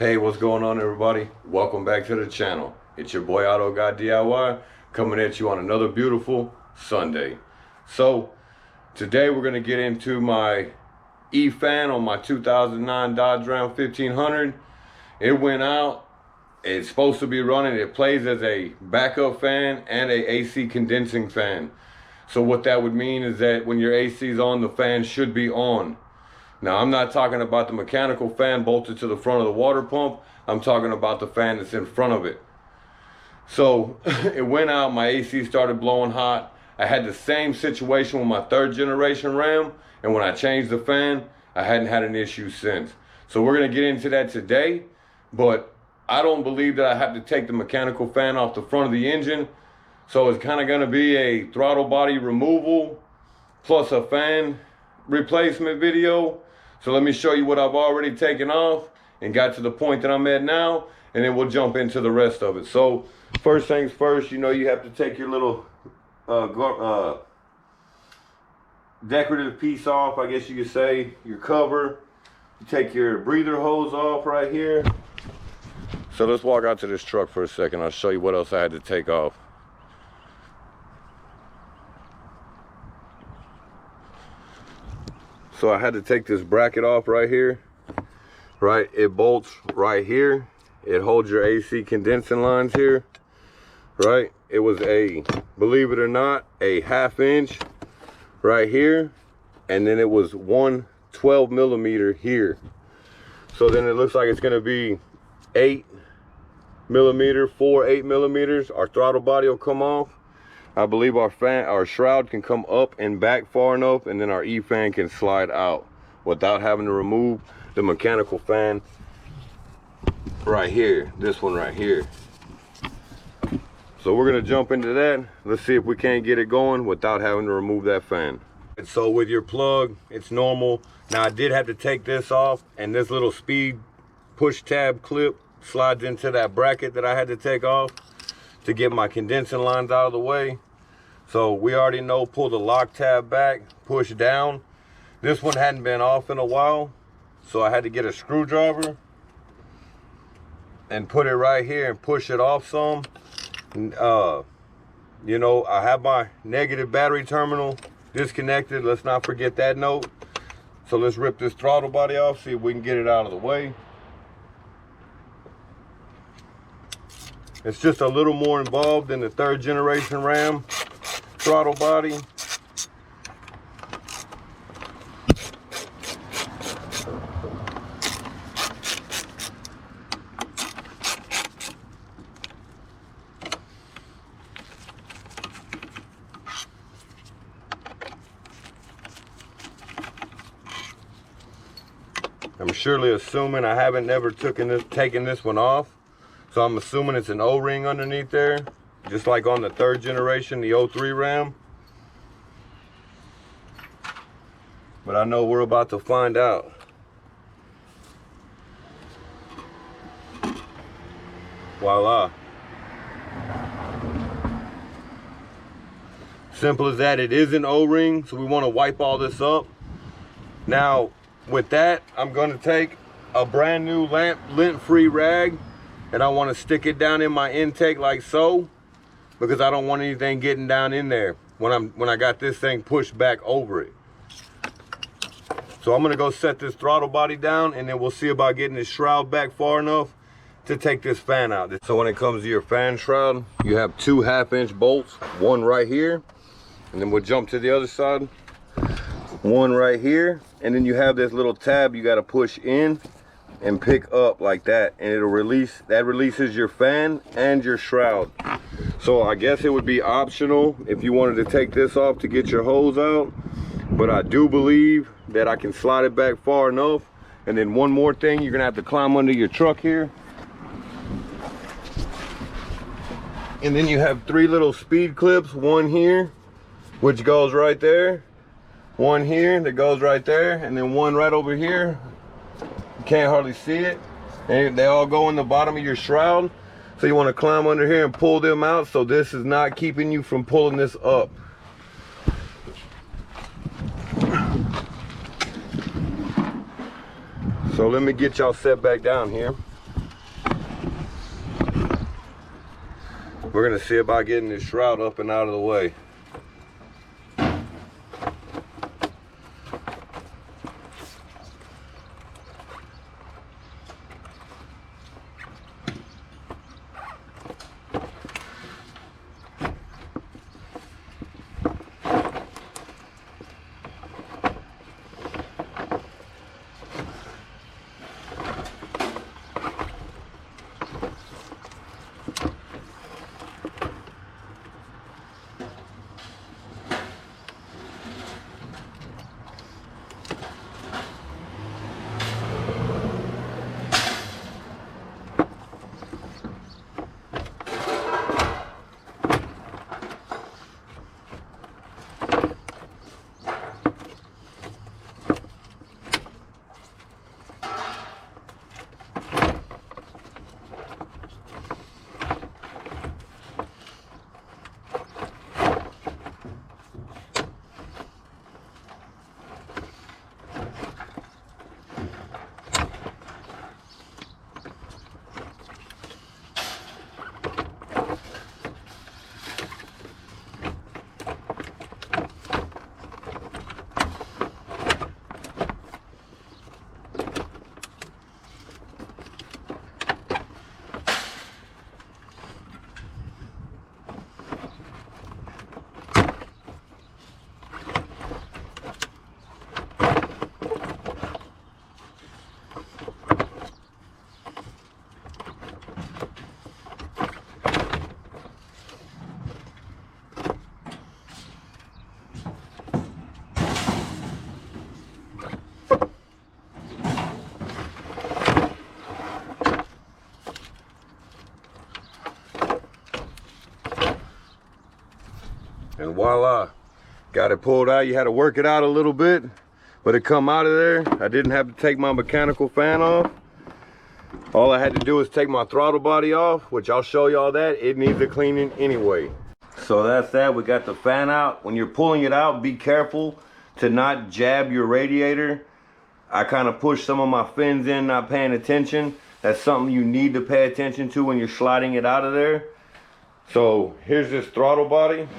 Hey, what's going on, everybody? Welcome back to the channel. It's your boy Auto Guy DIY coming at you on another beautiful Sunday. So today we're going to get into my E-fan on my 2009 Dodge Ram 1500. It went out. It's supposed to be running. It plays as a backup fan and a AC condensing fan. So what that would mean is that when your AC is on, the fan should be on. Now, I'm not talking about the mechanical fan bolted to the front of the water pump. I'm talking about the fan that's in front of it. So it went out, my AC started blowing hot. I had the same situation with my 3rd generation Ram, and when I changed the fan, I hadn't had an issue since. So we're gonna get into that today, but I don't believe that I have to take the mechanical fan off the front of the engine. So it's kind of gonna be a throttle body removal plus a fan replacement video. So let me show you what I've already taken off and got to the point that I'm at now, and then we'll jump into the rest of it. So first things first, you know, you have to take your little decorative piece off, I guess you could say, your cover. You take your breather hose off right here. So let's walk out to this truck for a second. I'll show you what else I had to take off. So I had to take this bracket off right here, right? It bolts right here. It holds your AC condensing lines here, right? It was a, believe it or not, a 1/2 inch right here. And then it was 1 12 millimeter here. So then it looks like it's gonna be 8 millimeter, 4 8 millimeters. Our throttle body will come off. I believe our shroud can come up and back far enough, and then our E-fan can slide out without having to remove the mechanical fan right here, this one right here. So we're gonna jump into that. Let's see if we can't get it going without having to remove that fan. And so with your plug, it's normal. Now I did have to take this off, and this little speed push tab clip slides into that bracket that I had to take off to get my condensing lines out of the way. So we already know, pull the lock tab back, push down. This one hadn't been off in a while, so I had to get a screwdriver and put it right here and push it off some. You know, I have my negative battery terminal disconnected. Let's not forget that note. So let's rip this throttle body off, see if we can get it out of the way. It's just a little more involved than the 3rd generation Ram throttle body. I'm surely assuming I haven't never taken this one off. So I'm assuming it's an O-ring underneath there, just like on the 3rd generation, the 03 Ram. But I know we're about to find out. Voila. Simple as that. It is an O-ring, so we want to wipe all this up. Now, with that, I'm going to take a brand new lint-free rag, and I want to stick it down in my intake like so, because I don't want anything getting down in there when I got this thing pushed back over it. So I'm gonna go set this throttle body down, and then we'll see about getting this shroud back far enough to take this fan out. So when it comes to your fan shroud, you have 2 1/2 inch bolts, one right here, and then we'll jump to the other side, one right here, and then you have this little tab you got to push in and pick up like that, and it'll releases your fan and your shroud. So I guess it would be optional if you wanted to take this off to get your hose out, but I do believe that I can slide it back far enough. And then one more thing, you're gonna have to climb under your truck here, and then you have 3 little speed clips, one here which goes right there, one here that goes right there, and then one right over here. You can't hardly see it, and they all go in the bottom of your shroud. So you want to climb under here and pull them out, so this is not keeping you from pulling this up. So let me get y'all set back down here. We're gonna see about getting this shroud up and out of the way. And voila, got it pulled out. You had to work it out a little bit, but it come out of there. I didn't have to take my mechanical fan off. All I had to do is take my throttle body off, which I'll show y'all that. It needs a cleaning anyway. So that's that. We got the fan out. When you're pulling it out, be careful to not jab your radiator. I kind of pushed some of my fins in, not paying attention. That's something you need to pay attention to when you're sliding it out of there. So here's this throttle body.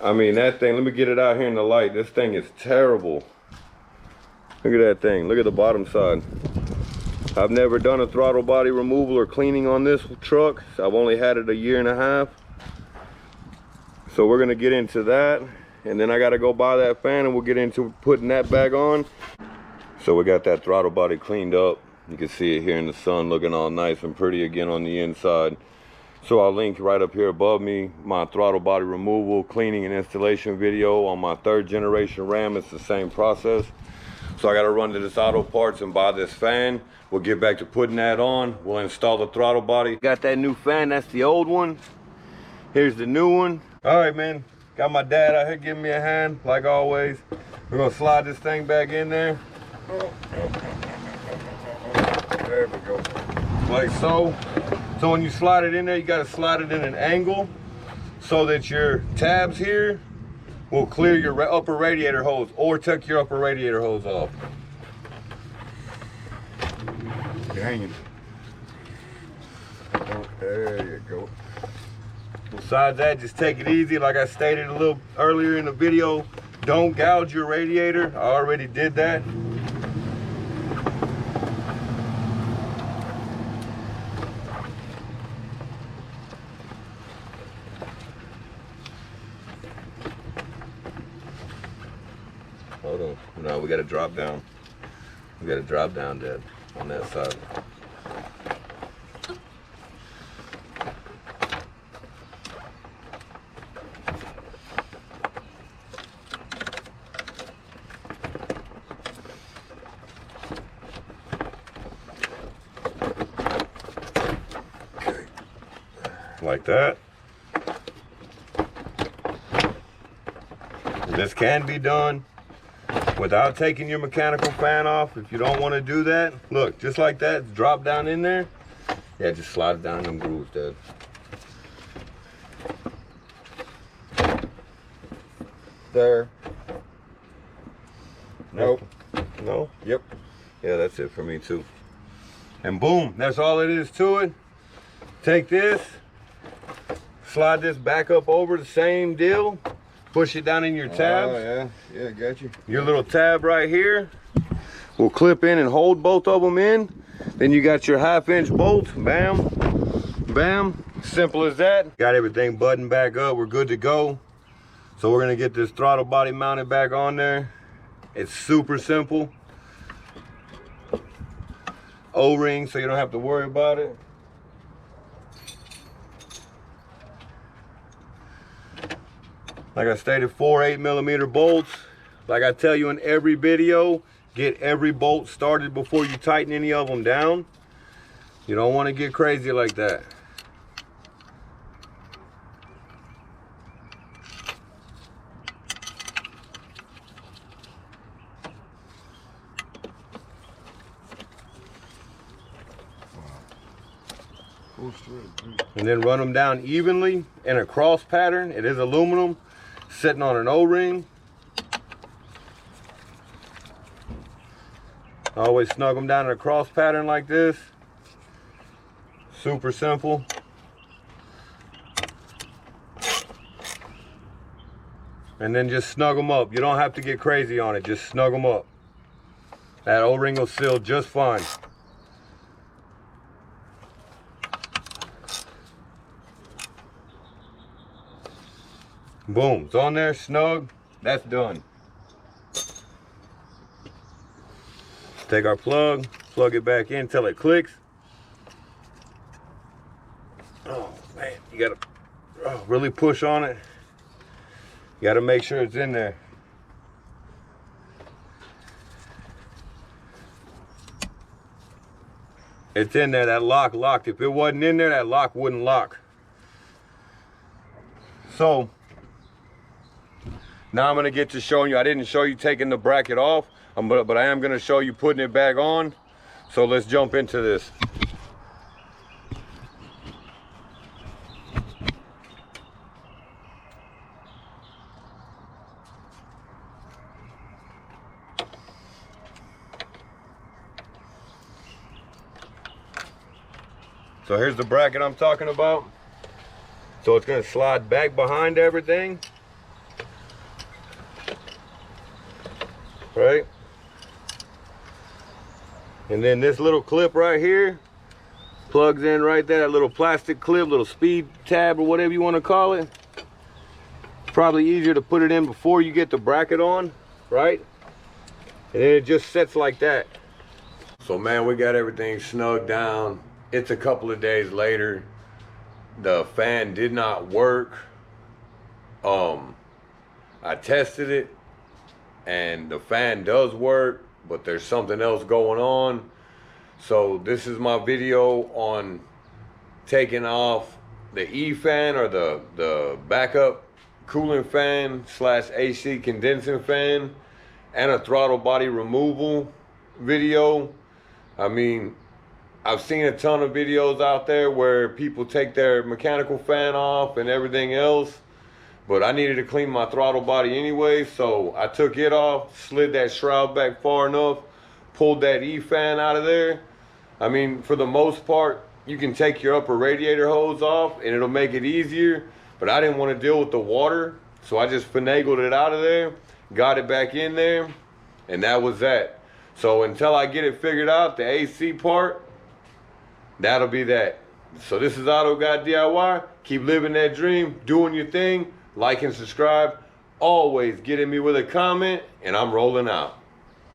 I mean, that thing, let me get it out here in the light. This thing is terrible. Look at that thing. Look at the bottom side. I've never done a throttle body removal or cleaning on this truck. I've only had it a year and a half. So we're gonna get into that. And then I gotta go buy that fan and we'll get into putting that back on. So we got that throttle body cleaned up. You can see it here in the sun looking all nice and pretty again on the inside. So I'll link right up here above me my throttle body removal, cleaning, and installation video on my 3rd generation Ram. It's the same process. So I gotta run to this auto parts and buy this fan. We'll get back to putting that on. We'll install the throttle body. Got that new fan, that's the old one. Here's the new one. All right, man. Got my dad out here giving me a hand, like always. We're gonna slide this thing back in there. There we go. Like so. So when you slide it in there, you gotta slide it in an angle so that your tabs here will clear your upper radiator hose or take your upper radiator hose off. You're hanging. Oh, there you go. Besides that, just take it easy. Like I stated a little earlier in the video, don't gouge your radiator. I already did that. Hold on. No, we got to drop down. We got to drop down, Dad, on that side. Okay. Like that. This can be done without taking your mechanical fan off. If you don't want to do that, look, just like that, drop down in there. Yeah, just slide it down in them grooves, Dad. There. Nope. No? Yep. Yeah, that's it for me too. And boom, that's all it is to it. Take this, slide this back up over, the same deal. Push it down in your tabs. Oh, yeah, got you. Your little tab right here will clip in and hold both of them in. Then you got your 1/2-inch bolts, bam, bam, simple as that. Got everything buttoned back up, we're good to go. So we're gonna get this throttle body mounted back on there. It's super simple. O-ring, so you don't have to worry about it. Like I stated, 4 8mm bolts. Like I tell you in every video, get every bolt started before you tighten any of them down. You don't want to get crazy like that. And then run them down evenly in a cross pattern. It is aluminum, sitting on an O-ring. Always snug them down in a cross pattern like this. Super simple. And then just snug them up. You don't have to get crazy on it, just snug them up. That O-ring will seal just fine. Boom, it's on there, snug, that's done. Take our plug it back in till it clicks. Oh man, you gotta really push on it. You gotta make sure it's in there. It's in there, that lock locked. If it wasn't in there, that lock wouldn't lock. So, now I'm gonna get to showing you. I didn't show you taking the bracket off, but I am gonna show you putting it back on. So let's jump into this. So here's the bracket I'm talking about. So it's gonna slide back behind everything. Right? And then this little clip right here plugs in right there, that little plastic clip, little speed tab or whatever you want to call it. Probably easier to put it in before you get the bracket on, right? And then it just sets like that. So man, we got everything snugged down. It's a couple of days later. The fan did not work. I tested it and the fan does work, but there's something else going on. So this is my video on taking off the E fan, or the backup cooling fan slash AC condensing fan, and a throttle body removal video. I mean, I've seen a ton of videos out there where people take their mechanical fan off and everything else, but I needed to clean my throttle body anyway, so I took it off, slid that shroud back far enough, pulled that E fan out of there. I mean, for the most part, you can take your upper radiator hose off and it'll make it easier, but I didn't want to deal with the water, so I just finagled it out of there, got it back in there, and that was that. So until I get it figured out, the AC part, that'll be that. So this is Auto Guy DIY. Keep living that dream, doing your thing. Like and subscribe. Always get at me with a comment, and I'm rolling out.